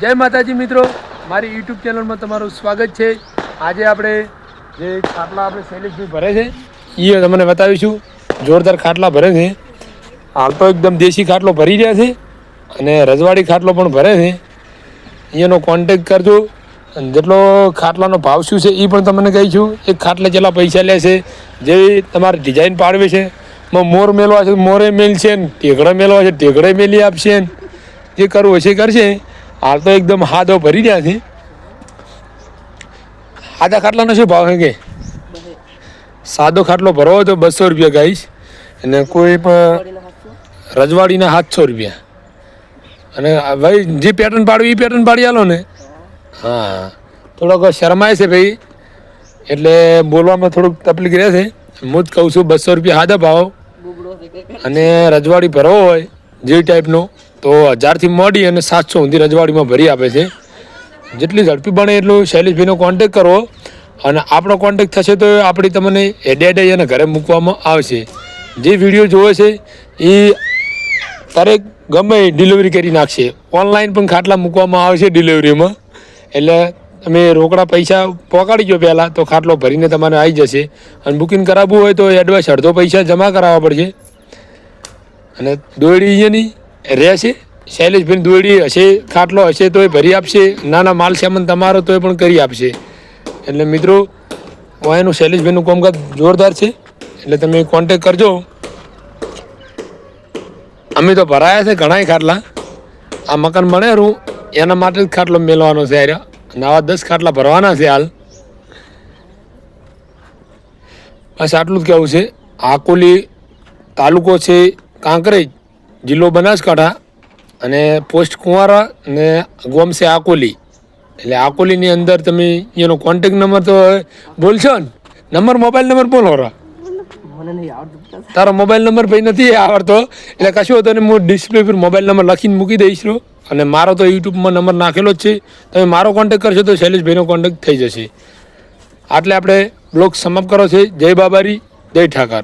જય માતાજી મિત્રો, મારી યુટ્યુબ ચેનલમાં તમારું સ્વાગત છે। આજે આપણે જે ખાટલા આપણે શૈલેષભાઈ ભરે છે એ તમને બતાવીશું। જોરદાર ખાટલા ભરે છે। હાલ તો એકદમ દેશી ખાટલો ભરી રહ્યા છે અને રજવાડી ખાટલો પણ ભરે છે। એનો કોન્ટેક કરજો અને જેટલો ખાટલાનો ભાવ શું છે એ પણ તમને કહીશું। એક ખાટલે જેટલા પૈસા લે છે, જેવી તમારે ડિઝાઇન પાડવી છે, મોર મેલવા છે મોરે મેલ છે, ટેકડા મેલવા છે ટેકડે મેલી આપશે, જે કરવું હશે કરશે। હાલ તો એકદમ હાદો ભરી રહ્યા છે। સાદા ખાટલાનો શું ભાવ છે કે સાદો ખાટલો ભરવો હોય તો 200 રૂપિયા ગાઈશ, અને કોઈ પણ રજવાડીના 700 રૂપિયા। અને ભાઈ જે પેટર્ન પાડવી એ પેટર્ન પાડી આલો ને। હા, થોડોક શરમાય છે ભાઈ, એટલે બોલવામાં થોડુંક તકલીફ રહે છે। હું જ કહું છું 200 રૂપિયા સાદા ભાવ, અને રજવાડી ભરવો હોય જે ટાઈપનો તો 1000 થી મોડી અને 700 સુધી રજવાડીમાં ભરી આપે છે। જેટલી ઝડપી બને એટલું શૈલેષભાઈનો કોન્ટેક કરવો, અને આપણો કોન્ટેક થશે તો આપણી તમને એડેડ અને ઘરે મૂકવામાં આવશે। જે વિડીયો જોવે છે એ તારે ગમે ડિલિવરી કરી નાખશે। ઓનલાઈન પણ ખાટલા મૂકવામાં આવશે ડિલિવરીમાં, એટલે તમે રોકડા પૈસા પહોંચાડી ગયો પહેલાં તો ખાટલો ભરીને તમારે આવી જશે। અને બુકિંગ કરાવવું હોય તો એડવાન્સ અડધો પૈસા જમા કરાવવા પડશે। અને દોરડી અહીંયાની રહેશે, શૈલેષભાઈ દોરડી હશે, ખાટલો હશે તોય ભરી આપશે, નાના માલ સામાન તમારો તોય પણ કરી આપશે। એટલે મિત્રો એનું શૈલેષભાઈનું કામકાજ જોરદાર છે, એટલે તમે કોન્ટેક કરજો। અમે તો ભરાયા છે ઘણાય ખાટલા, આ મકાન બનેલું એના માટે જ ખાટલો મેળવાનો છે આર્યા, અને આવા 10 ખાટલા ભરવાના છે હાલ। બસ આટલું જ કહેવું છે। આકોલી તાલુકો છે કાંકરેજ, જિલ્લો બનાસકાંઠા, અને પોસ્ટ કુંવારા ને ગોમ છે આકોલી। એટલે આકોલીની અંદર તમે એનો કોન્ટેક નંબર તો બોલશો ને, નંબર મોબાઈલ નંબર બોલો રા, તારો મોબાઈલ નંબર ભાઈ નથી આવડતો એટલે કશું હતો ને, હું ડિસ્પ્લે પર મોબાઈલ નંબર લખીને મૂકી દઈશ। અને મારો તો યુટ્યુબમાં નંબર નાખેલો જ છે, તમે મારો કોન્ટેક કરશો તો શૈલેષભાઈનો કોન્ટેક થઈ જશે। આટલે આપણે બ્લોગ સમાપ્ત કરો છે। જય બાબારી, જય ઠાકર।